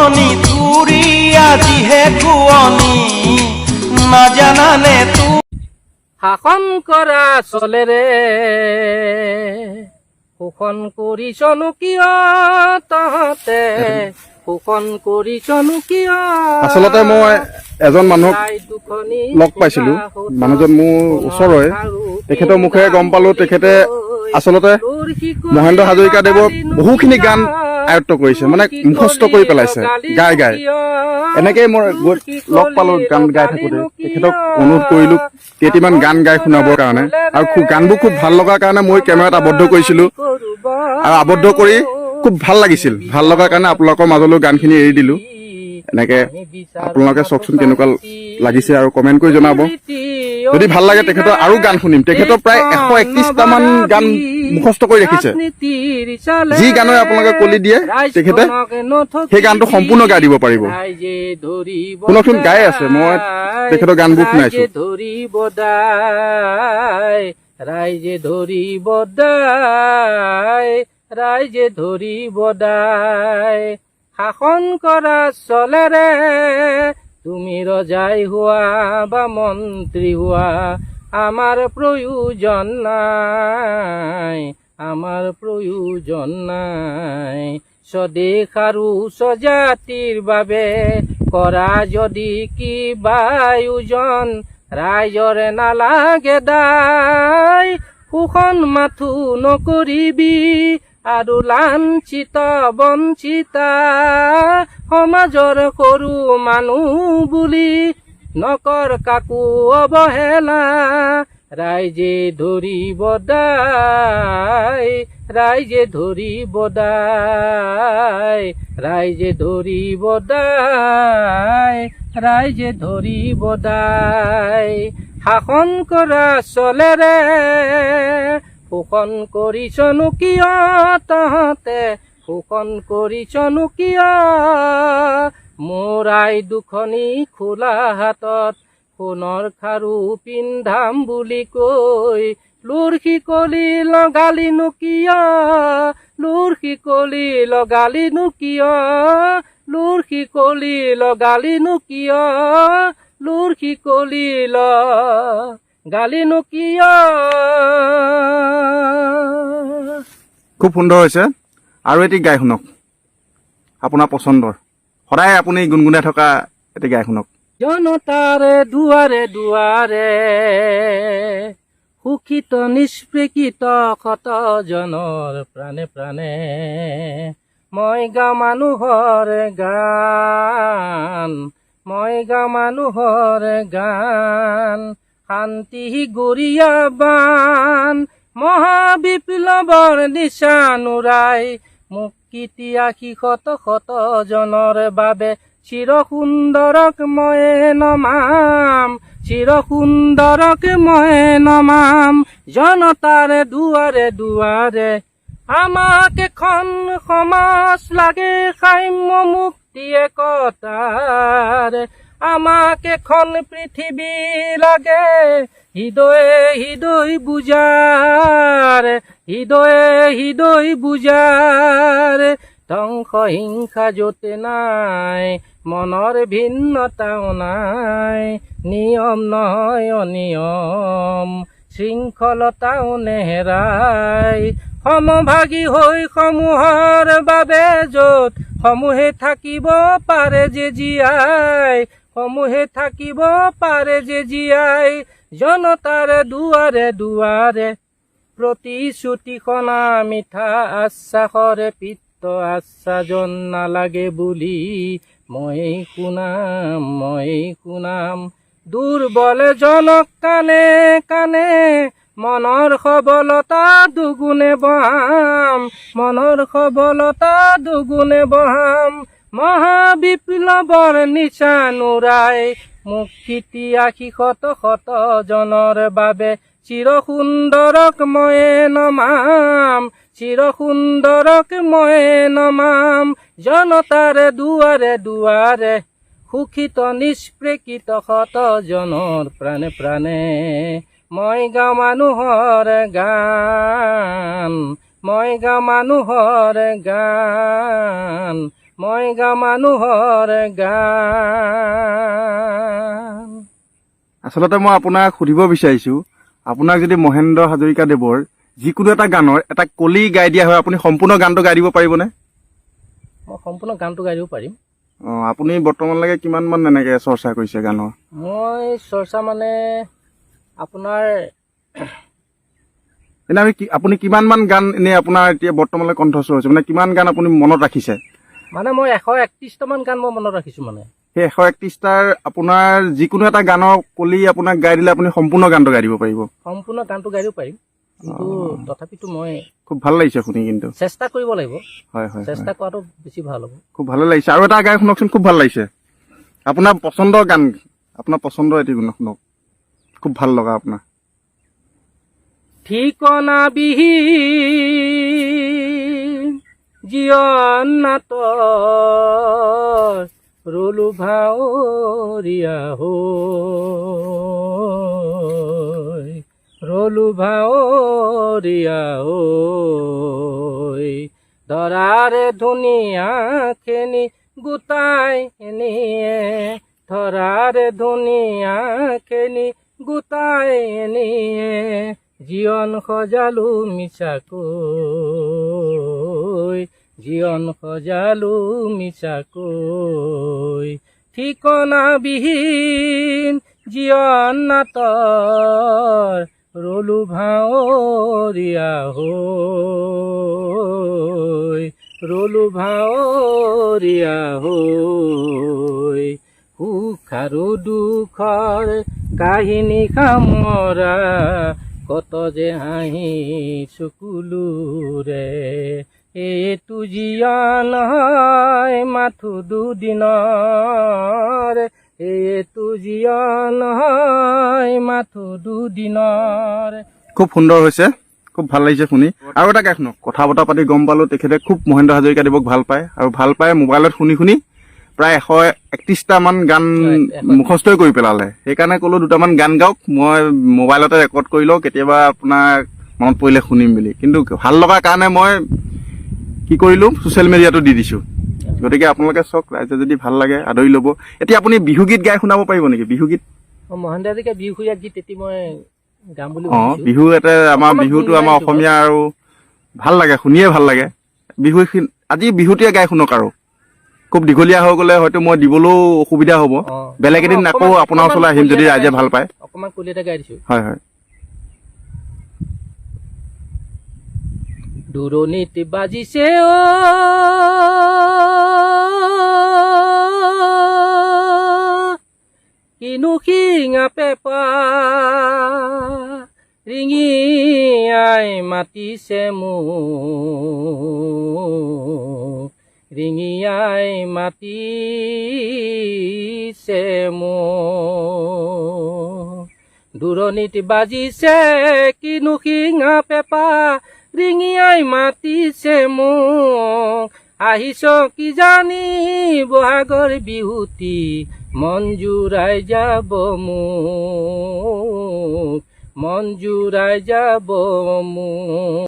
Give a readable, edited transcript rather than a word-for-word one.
শুৱনি তুৰি আজিহে কুৱনি নাজানানে তু শাসন কৰা চলেৰে শোষণ কৰিছনো কিয় তহঁতে শোষণ কৰিছনো কিয় আচলতে মই এজন মানুহক লগ পাইছিলোঁ মানুহজন মোৰ ওচৰৰে তেখেতৰ মুখেৰে গম পালোঁ তেখেতে আচলতে মহেন্দ্ৰ হাজৰিকাদেৱৰ বহুখিনি গান আয়ত্ব কৰিছে মানে মুখস্থ কৰি পেলাইছে গাই গাই এনেকেই মই লগ পালোঁ গান গাই থাকোঁতে তেখেতক অনুৰোধ কৰিলোঁ কেইটিমান গান গাই শুনাবৰ কাৰণে আৰু গানবোৰ খুব ভাল লগাৰ কাৰণে মই কেমেৰাত আবদ্ধ কৰিছিলোঁ আৰু আবদ্ধ কৰি খুব ভাল লাগিছিল ভাল লগাৰ কাৰণে আপোনালোকৰ মাজলৈ গানখিনি এৰি দিলোঁ এনেকে আপোনালোকে চাওকচোন কেনেকুৱা লাগিছে আৰু কমেণ্ট কৰি জনাব যদি ভাল লাগে তেখেতৰ আৰু গান শুনিম তেখেতৰ প্ৰায় 131টামান গান মুখস্থ কৰি ৰাখিছে যি গানৰে আপোনালোকে কলি দিয়ে তেখেতে সেই গানটো সম্পূৰ্ণ গাই দিব পাৰিব শুনকচোন গাই আছে মই তেখেতৰ গানবোৰ শুনাইছো ৰাইজে ধৰিব দাই ৰাইজে ধৰিব দাই শাসন কৰা চলেৰে তুমি ৰজাই হোৱা বা মন্ত্ৰী হোৱা আমাৰ প্ৰয়োজন নাই আমাৰ প্ৰয়োজন নাই স্বদেশ আৰু স্বজাতিৰ বাবে কৰা যদি কিবা আয়োজন ৰাইজৰে নালাগে দাই শোষণ মাথো নকৰিবি আৰু লাঞ্ছিত বঞ্চিতা সমাজৰ সৰু মানুহ বুলি নকৰ কাকো অৱহেলা ৰাইজে ধৰিব দাই ৰাইজে ধৰিব দাই ৰাইজে ধৰিব দাই ৰাইজে ধৰিব দাই শাসন কৰা চলেৰে শোষণ কৰিছনো কিয় তহঁতে শোষণ কৰিছনো কিয় মোৰ আই দুখনি খোলা হাতত সোণৰ খাৰু পিন্ধাম বুলি কৈ লুৰ শিকলি লগালিনো কিয় লুৰ শিকলি লগালিনো কিয় লুৰ শিকলি লগালিনো কিয় লুৰ শিকলি গালিনো কিয় খুব সুন্দৰ হৈছে আৰু এটি গাই শুনক আপোনাৰ পচন্দৰ সদায় আপুনি গুণগুণাই থকা এটি গাই শুনক জনতাৰ দুৱাৰে দুৱাৰে সুখিত নিষ্পৃকিত ক্ষতজনৰ প্ৰাণে প্ৰাণে মই গাওঁ মানুহৰ গান মই গাওঁ মানুহৰ গান শান্তি গৰিয়াবান মহাবিপ্লৱৰ নিচান উৰাই মুক্তিতিয়াসী শত শত জনৰ বাবে চিৰ সুন্দৰক মই নমাম চিৰ সুন্দৰক মই নমাম জনতাৰ দুৱাৰে দুৱাৰে আমাক এখন সমাজ লাগে সাম্য মুক্তি একতাৰ আমাক এখন পৃথিৱী লাগে হৃদয়ে হৃদয় বুজাৰ হৃদয়ে হৃদয় বুজাৰ ধ্বংস হিংসা য'তে নাই মনৰ ভিন্নতাও নাই নিয়ম নহয় অনিয়ম শৃংখলতাও নেহেৰাই সমভাগী হৈ সমূহৰ বাবে য'ত সমূহে থাকিব পাৰে যে জীয়াই সমূহে থাকিব পাৰে যে জীয়াই জনতাৰ দুৱাৰে দুৱাৰে প্ৰতিশ্ৰুতিখনা মিঠা আশ্বাসৰে পিত্ত আশ্বাজন নালাগে বুলি মই শুনাম দুৰ্বল জনক কাণে কাণে মনৰ সবলতা দুগুণে বহাম মনৰ সবলতা দুগুণে বহাম মহাবিপ্লৱৰ নিচান উৰাই মুক্তিতিয়াসী শত শত জনৰ বাবে চিৰ সুন্দৰক মই নমাম চিৰ সুন্দৰক মই নমাম জনতাৰ দুৱাৰে দুৱাৰে সুখিত নিষ্পৃকিত শত জনৰ প্ৰাণে প্ৰাণে মই গাওঁ মানুহৰ গান মই গাওঁ মানুহৰ গান মই গাওঁ মানুহৰ গান। আচলতে মই আপোনাক সুধিব বিচাৰিছো, আপোনাক যদি মহেন্দ্ৰ হাজৰিকাদেৱৰ যিকোনো এটা গানৰ এটা কলি গাই দিয়া হয়, আপুনি সম্পূৰ্ণ গানটো গাই দিব পাৰিবনে? মই সম্পূৰ্ণ গানটো গাই দিব পাৰিম। আপুনি বৰ্তমানলৈকে কিমান মান এনেকে চৰ্চা কৰিছে গানৰ? মই চৰ্চা মানে আপোনাৰ এনে আপুনি কিমান মান গান এনে আপোনাৰ এতিয়া বৰ্তমানলৈ কণ্ঠস্বৰ হৈছে, মানে কিমান গান আপুনি মনত ৰাখিছে? মানে মই 131টামান গান মই মনত ৰাখিছো। মানে সেই 131টাৰ আপোনাৰ যিকোনো এটা গানৰ কলি আপোনাক গাই দিলে আপুনি সম্পূৰ্ণ গানটো গাই দিব পাৰিব? সম্পূৰ্ণ গানটো গাই দিব পাৰিম, কিন্তু তথাপিতো মই খুব ভাল লাগিছে শুনি, কিন্তু চেষ্টা কৰিব লাগিব। হয় হয়, চেষ্টা কৰাটো বেছি ভাল হ'ব। খুব ভালে লাগিছে। আৰু এটা গান শুনকচোন, খুব ভাল লাগিছে। আপোনাৰ পচন্দৰ গান, আপোনাৰ পচন্দৰ এটি গান শুনক, খুব ভাল লগা আপোনাৰ। ঠিকনা বিহীন জীৱন নাটৰ ৰলো ভাৱৰীয়া হৈ, ৰলো ভাৱৰীয়া হৈ, ধৰাৰে ধুনীয়া খেনি গোটাই এনিয়ে, ধৰাৰে ধুনীয়া খেনি গোটাই এনিয়ে, জীৱন সজালো মিছাকৈ, জীৱন সজালো মিছাকৈ, ঠিকনা বিহীন জীৱন নাটৰ ৰলো ভাৱৰীয়া হৈ, ৰলো ভাৱৰীয়া হৈ, সুখ আৰু দুখৰ কাহিনী সামৰা, কত যে হাঁহি চকুলোৰে, এইটো জীয়ান হয় মাথো দুদিনৰ, এইটো জীয়ান হয় মাথো দুদিনৰ। খুব সুন্দৰ হৈছে, খুব ভাল লাগিছে শুনি। আৰু এটা গাই শুনক। কথা বতৰা পাতি গম পালো তেখেতে খুব মহেন্দ্ৰ হাজৰিকাদেৱক ভাল পায়, আৰু ভাল পাই মোবাইলত শুনি শুনি প্ৰায় 131টামান গান মুখস্থই কৰি পেলালে। সেইকাৰণে ক'লো দুটামান গান গাওক, মই মোবাইলতে ৰেকৰ্ড কৰি লওঁ, কেতিয়াবা আপোনাক মনত পৰিলে শুনিম বুলি। কিন্তু ভাল লগাৰ কাৰণে মই কি কৰিলো, ছ'চিয়েল মিডিয়াতো দি দিছো। গতিকে আপোনালোকে চাওক, ৰাইজে যদি ভাল লাগে আদৰি ল'ব। এতিয়া আপুনি বিহুগীত গাই শুনাব পাৰিব নেকি? বিহুগীত মহেন্দ্ৰ হাজৰিকা বিহুৰীয়া গীত এটি মই গাম বুলি ভাবিছো। বিহু এটা আমাৰ বিহুটো আমাৰ অসমীয়া, আৰু ভাল লাগে, শুনিয়ে ভাল লাগে। বিহু আজি বিহুটোৱে গাই শুনক। আৰু খুব দীঘলীয়া হৈ গ'লে হয়তো মই দিবলৈও অসুবিধা হ'ব। বেলেগ এদিন আকৌ আপোনাৰ ওচৰলৈ আহিম যদি ৰাইজে ভাল পায়। অকণমান কলি এটা গাই দিছো। হয় হয়। দূৰণিত বাজিছে অ কিনো শিঙা পেপা, ৰিঙিয়াই মাতিছে মোক, ৰিঙিয়াই মাতিছে মোক, দূৰণিত বাজিছে কিনো শিঙা পেপা, ৰিঙিয়াই মাতিছে মোক, আহিছ কি জানি বহাগৰ বিহুতি, মন জুৰাই যাব মোক, মন জুৰাই যাব মোক।